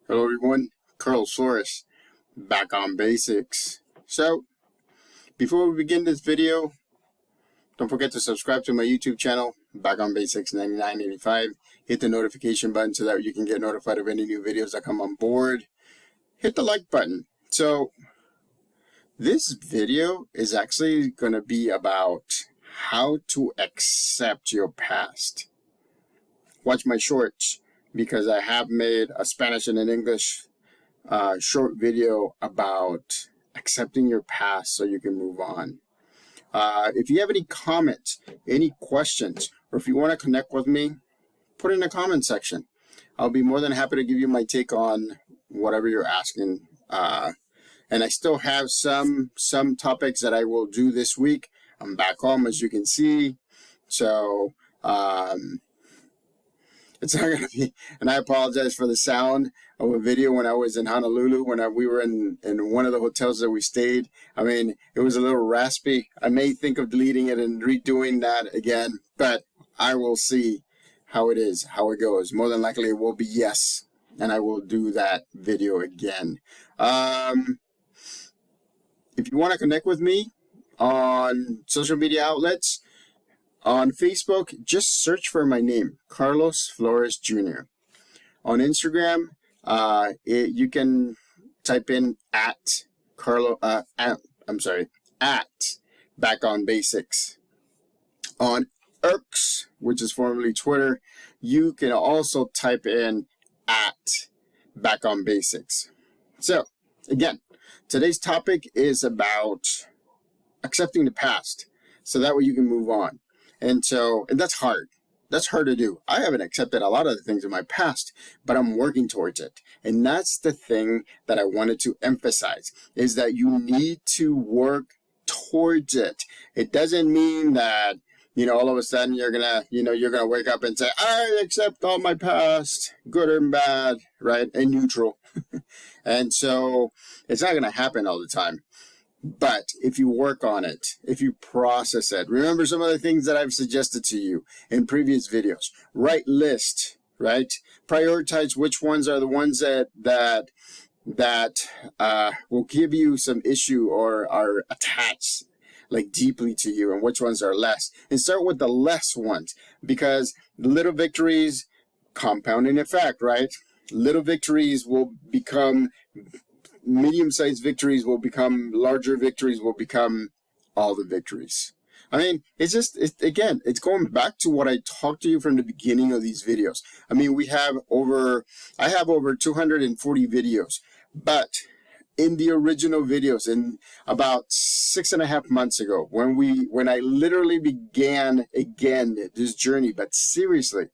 Hello everyone, Carlos Flores, back on basics. So, before we begin this video, don't forget to subscribe to my YouTube channel, Back on Basics 9985. Hit the notification button so that you can get notified of any new videos that come on board. Hit the like button. So, this video is actually going to be about how to accept your past. Watch my shorts, because I have made a Spanish and an English short video about accepting your past so you can move on. If you have any comments, any questions, or if you want to connect with me, put it in the comment section. I'll be more than happy to give you my take on whatever you're asking. And I still have some topics that I will do this week. I'm back home, as you can see. So, it's not going to be, and I apologize for the sound of a video when I was in Honolulu, when we were in one of the hotels that we stayed. I mean, it was a little raspy. I may think of deleting it and redoing that again, but I will see how it is, how it goes. More than likely it will be yes, and I will do that video again. If you want to connect with me on social media outlets, on Facebook, just search for my name, Carlos Flores Jr. On Instagram, you can type in at Back on Basics. On X, which is formerly Twitter, you can also type in at Back on Basics. So, again, today's topic is about accepting the past, so that way you can move on. And that's hard. That's hard to do. I haven't accepted a lot of the things in my past, but I'm working towards it. And that's the thing that I wanted to emphasize, is that you need to work towards it. It doesn't mean that, all of a sudden you're gonna wake up and say, I accept all my past, good and bad, right? And neutral. And so it's not gonna happen all the time. But if you work on it, if you process it, remember some of the things that I've suggested to you in previous videos. Write list, right? Prioritize which ones are the ones that will give you some issue or are attached like deeply to you, and which ones are less. And start with the less ones, because little victories, compounding effect, right? Little victories will become medium-sized victories, will become larger victories, will become all the victories. I mean, it's going back to what I talked to you from the beginning of these videos. I mean, I have over 240 videos, but in the original videos, in about 6.5 months ago, when I literally began again this journey, but seriously,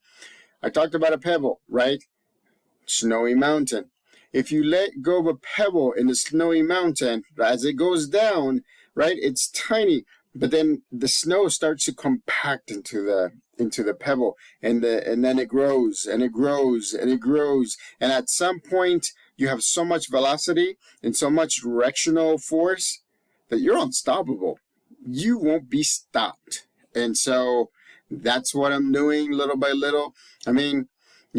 I talked about a pebble, right? Snowy mountain. If you let go of a pebble in the snowy mountain, as it goes down, right, it's tiny, but then the snow starts to compact into the pebble, and then it grows and it grows and it grows, and at some point you have so much velocity and so much directional force that you're unstoppable. You won't be stopped. And so that's what I'm doing little by little. I mean,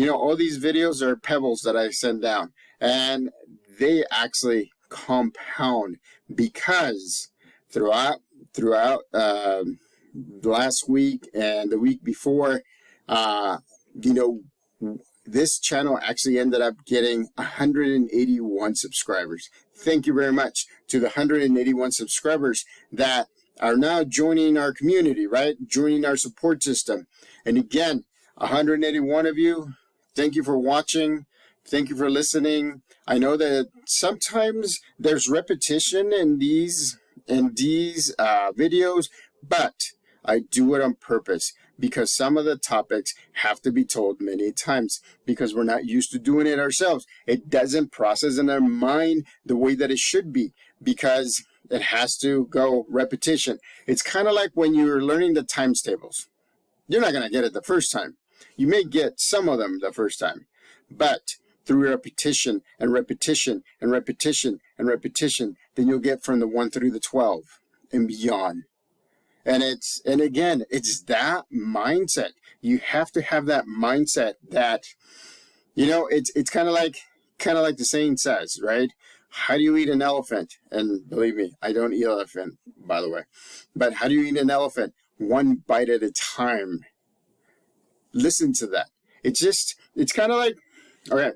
all these videos are pebbles that I send down, and they actually compound, because throughout the last week and the week before, this channel actually ended up getting 181 subscribers. Thank you very much to the 181 subscribers that are now joining our community, right? Joining our support system. And again, 181 of you, thank you for watching. Thank you for listening. I know that sometimes there's repetition in these videos, but I do it on purpose, because some of the topics have to be told many times, because we're not used to doing it ourselves. It doesn't process in our mind the way that it should be, because it has to go repetition. It's kind of like when you're learning the times tables. You're not going to get it the first time. You may get some of them the first time, but through repetition and repetition and repetition and repetition, then you'll get from the 1 through the 12 and beyond. And again, it's that mindset. You have to have that mindset that, it's kind of like kind of like the saying says, right? How do you eat an elephant? And believe me, I don't eat elephant, by the way. But how do you eat an elephant? One bite at a time. Listen to that. It's kind of like, okay,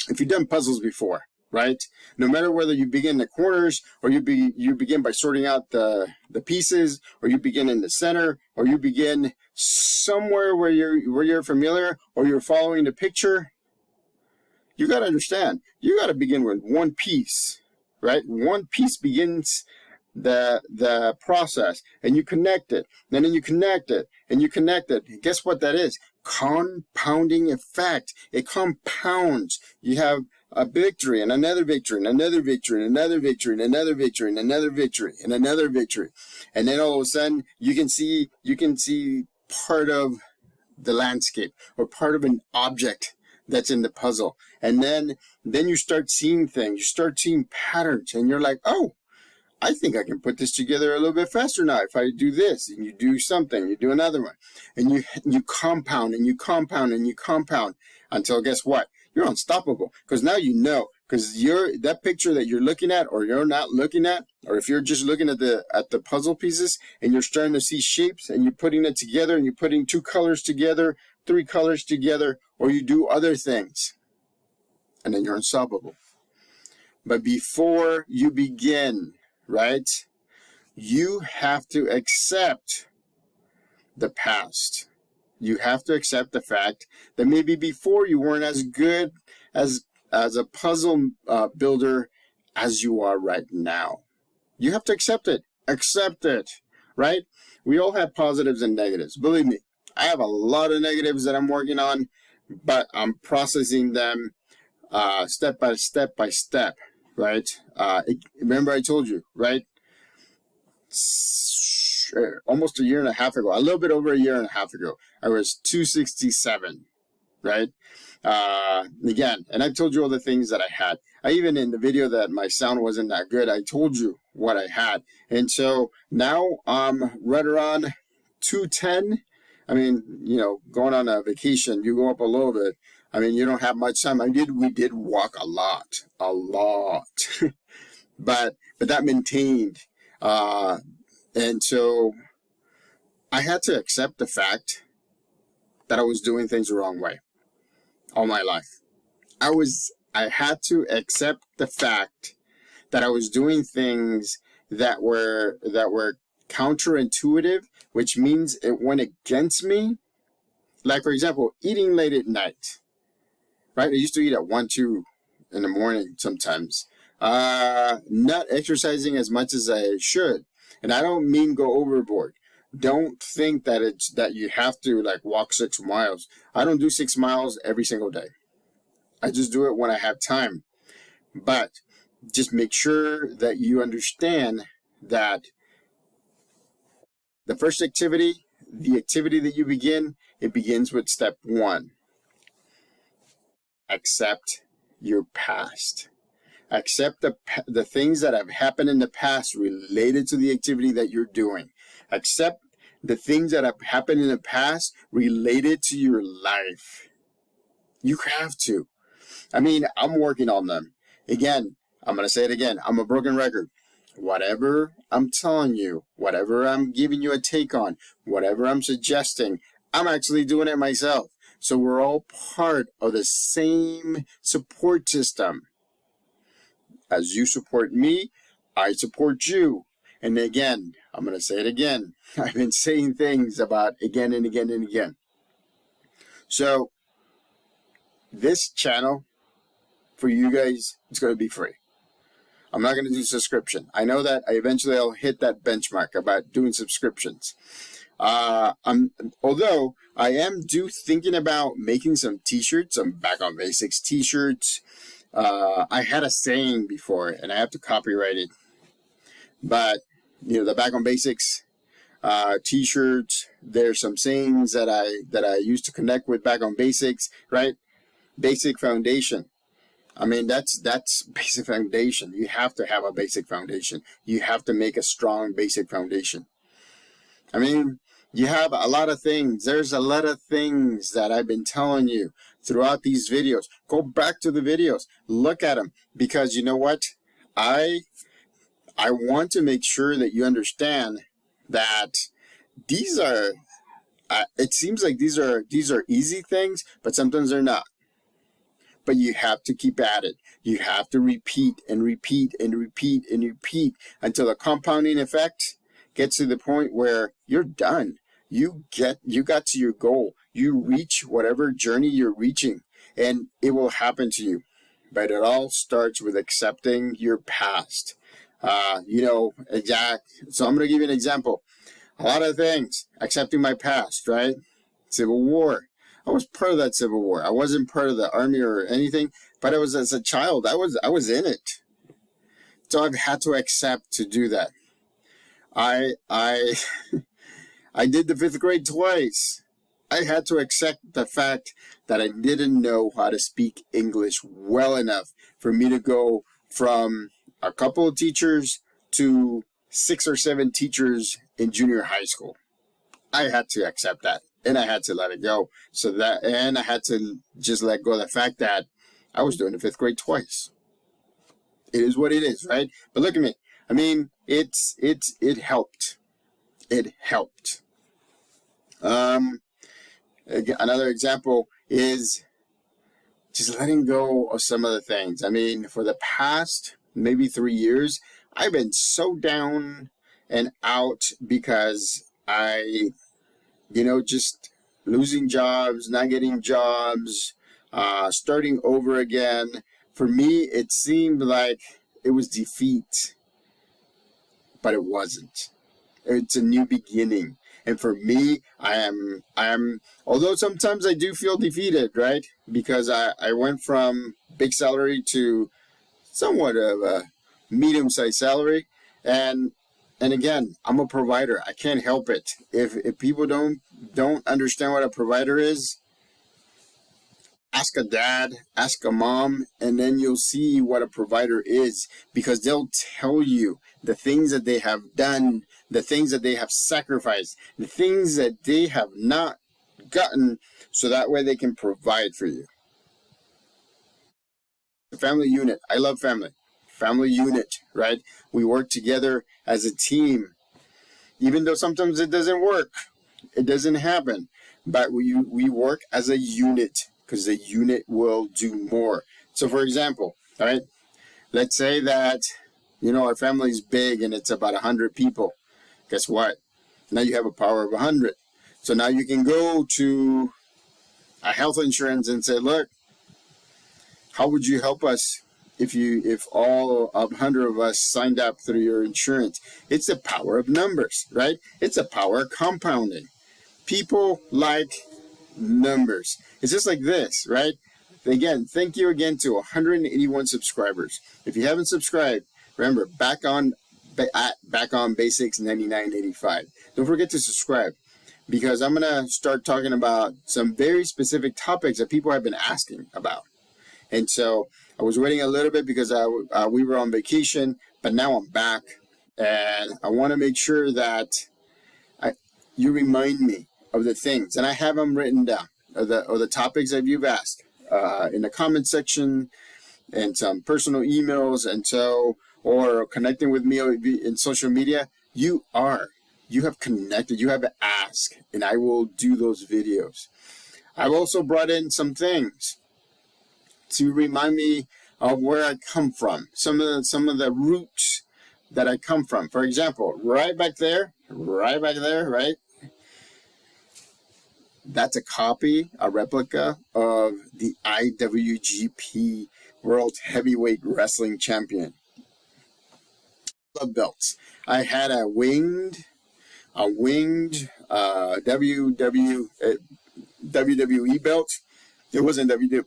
if you've done puzzles before, right? No matter whether you begin the corners or you begin by sorting out the pieces, or you begin in the center, or you begin somewhere where you're familiar, or you're following the picture, you got to understand, you got to begin with one piece, right? One piece begins the process, and you connect it, and then you connect it, and you connect it. And guess what that is? Compounding effect. It compounds. You have a victory and another victory and another victory and another victory and another victory and another victory and another victory. And then all of a sudden you can see part of the landscape or part of an object that's in the puzzle. And then you start seeing things, you start seeing patterns, and you're like, oh, I think I can put this together a little bit faster now if I do this. And you do something, you do another one, and you compound and you compound and you compound until guess what? You're unstoppable, because now you know, because that picture that you're looking at, or you're not looking at, or if you're just looking at the puzzle pieces and you're starting to see shapes and you're putting it together and you're putting 2 colors together, 3 colors together, or you do other things, and then you're unstoppable. But before you begin, right, you have to accept the past. You have to accept the fact that maybe before you weren't as good as a puzzle builder as you are right now. You have to accept it. Accept it, right? We all have positives and negatives. Believe me, I have a lot of negatives that I'm working on, but I'm processing them step by step, right? Remember I told you, right? Almost a year and a half ago, a little bit over a year and a half ago, I was 267, right? Again, and I told you all the things that I had. I even, in the video that my sound wasn't that good, I told you what I had. And so now I'm right around 210. I mean, going on a vacation, you go up a little bit. I mean, you don't have much time. We did walk a lot, but that maintained. And so I had to accept the fact that I was doing things the wrong way all my life. I had to accept the fact that I was doing things that were counterintuitive, which means it went against me. Like, for example, eating late at night, right? I used to eat at 1, 2 in the morning sometimes. Not exercising as much as I should. And I don't mean go overboard. Don't think that you have to like walk 6 miles. I don't do 6 miles every single day. I just do it when I have time. But just make sure that you understand that the first activity, the activity that you begin, it begins with step 1. Accept your past. Accept the things that have happened in the past related to the activity that you're doing. Accept the things that have happened in the past related to your life. You have to. I mean, I'm working on them. Again, I'm going to say it again. I'm a broken record. Whatever I'm telling you, whatever I'm giving you a take on, whatever I'm suggesting, I'm actually doing it myself. So we're all part of the same support system. As you support me, I support you. And again, I'm going to say it again. I've been saying things about again and again and again. So this channel for you guys is going to be free. I'm not going to do subscription. I know that eventually I'll hit that benchmark about doing subscriptions. Although I am thinking about making some t-shirts, some Back on Basics t-shirts. I had a saying before, and I have to copyright it. But the Back on Basics t-shirts. There's some sayings that I use to connect with Back on Basics. Right, basic foundation. I mean, that's basic foundation. You have to have a basic foundation. You have to make a strong basic foundation. I mean, you have a lot of things. There's a lot of things that I've been telling you throughout these videos. Go back to the videos, look at them, because you know what? I want to make sure that you understand that these are, it seems like these are easy things, but sometimes they're not. But you have to keep at it. You have to repeat and repeat and repeat and repeat until the compounding effect gets to the point where you're done. You got to your goal. You reach whatever journey you're reaching, and it will happen to you. But it all starts with accepting your past. Exact. So I'm going to give you an example. A lot of things, accepting my past, right? Civil War. I was part of that Civil War. I wasn't part of the army or anything, but I was, as a child, I was in it. So I've had to accept to do that. I I did the 5th grade twice. I had to accept the fact that I didn't know how to speak English well enough for me to go from a couple of teachers to 6 or 7 teachers in junior high school. I had to accept that, and I had to let it go. And I had to just let go of the fact that I was doing the 5th grade twice. It is what it is, right? But look at me. I mean, it helped. It helped. Another example is just letting go of some of the things. I mean, for the past maybe 3 years, I've been so down and out because just losing jobs, not getting jobs, starting over again. For me, it seemed like it was defeat, but it wasn't. It's a new beginning. And for me, I am, although sometimes I do feel defeated, right? Because I went from big salary to somewhat of a medium-sized salary. And again, I'm a provider. I can't help it. If people don't understand what a provider is, ask a dad, ask a mom, and then you'll see what a provider is, because they'll tell you the things that they have done, the things that they have sacrificed, the things that they have not gotten, so that way they can provide for you. The family unit. I love family. Family unit, right? We work together as a team. Even though sometimes it doesn't work, it doesn't happen, but we work as a unit, because the unit will do more. So for example, all right, let's say that, our family is big and it's about 100 people. Guess what? Now you have a power of 100. So now you can go to a health insurance and say, look, how would you help us if all 100 of us signed up through your insurance? It's the power of numbers, right? It's the power of compounding. People like numbers. It's just like this, right? Again, thank you again to 181 subscribers. If you haven't subscribed, remember, back on Basics 99.85. Don't forget to subscribe, because I'm gonna start talking about some very specific topics that people have been asking about. And so I was waiting a little bit because we were on vacation, but now I'm back, and I want to make sure that you remind me of the things, and I have them written down, or the topics that you've asked in the comment section, and some personal emails, and so, or connecting with me in social media. You have connected, you have asked, and I will do those videos. I've also brought in some things to remind me of where I come from, some of the roots that I come from. For example, right back there, right? That's a replica of the IWGP World Heavyweight Wrestling Champion. Love belts. I had a winged WWE belt. It wasn't WWE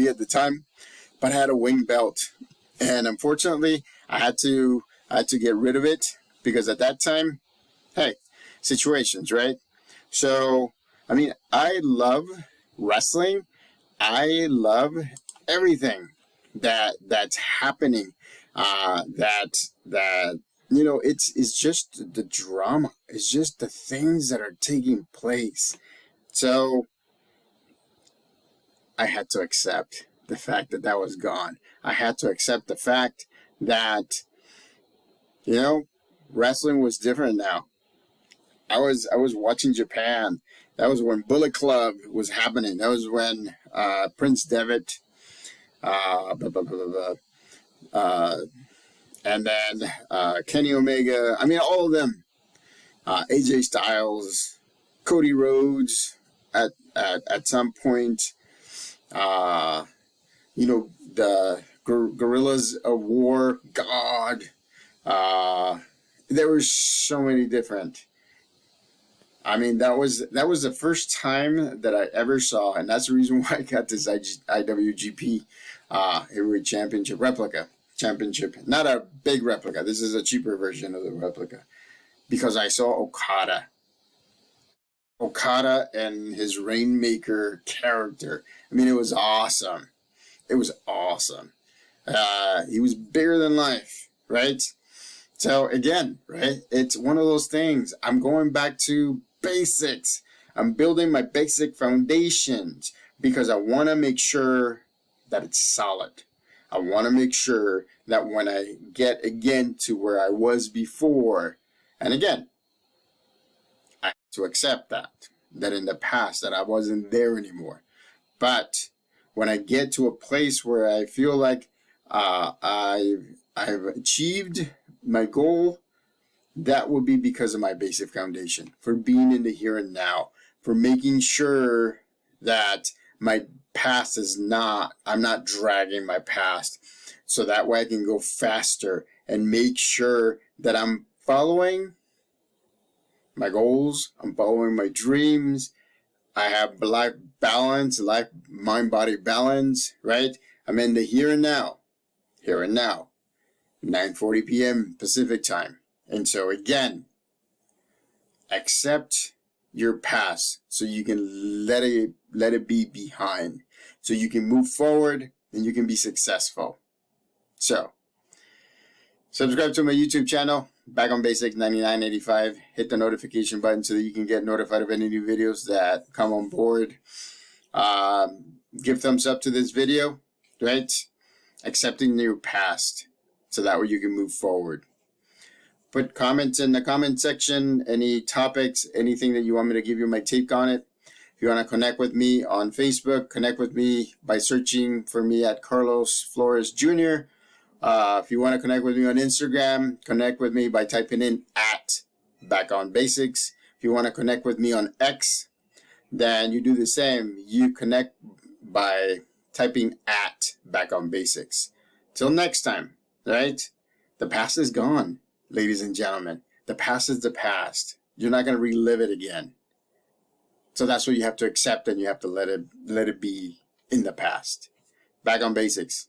at the time, but I had a winged belt, and unfortunately, I had to get rid of it, because at that time, hey, situations, right? So, I mean, I love wrestling. I love everything that's happening. It's just the drama. It's just the things that are taking place. So, I had to accept the fact that that was gone. I had to accept the fact that, you know, wrestling was different now. I was watching Japan. That was when Bullet Club was happening. That was when Prince Devitt, blah, blah, blah, blah, blah, and then Kenny Omega. I mean, all of them. AJ Styles, Cody Rhodes. At some point, you know, the Guerrillas of War. God, there were so many different. I mean, that was the first time that I ever saw, and that's the reason why I got this IWGP Heavyweight Championship replica. Championship, not a big replica. This is a cheaper version of the replica, because I saw Okada and his Rainmaker character. I mean, it was awesome. It was awesome. He was bigger than life, right? So again, right? It's one of those things. I'm going back to basics. I'm building my basic foundations because I want to make sure that it's solid. I want to make sure that when I get again to where I was before, and again, I have to accept that in the past that I wasn't there anymore. But when I get to a place where I feel like I've achieved my goal, that will be because of my basic foundation, for being in the here and now, for making sure that my past I'm not dragging my past, so that way I can go faster and make sure that I'm following my goals, I'm following my dreams, I have life balance, life, mind, body balance, right? I'm in the here and now, 9:40 p.m. Pacific time. And so again, accept your past so you can let it be behind, so you can move forward and you can be successful. So subscribe to my YouTube channel, Back on Basics 9985. Hit the notification button so that you can get notified of any new videos that come on board. Give thumbs up to this video, right? Accepting your past so that way you can move forward. Put comments in the comment section, any topics, anything that you want me to give you my take on it. If you want to connect with me on Facebook, connect with me by searching for me at Carlos Flores Jr. If you want to connect with me on Instagram, connect with me by typing in at Back on Basics. If you want to connect with me on X, then you do the same. You connect by typing at Back on Basics. Till next time, right? The past is gone, ladies and gentlemen. The past is the past. You're not going to relive it again. So that's what you have to accept, and you have to let it be in the past. Back on Basics.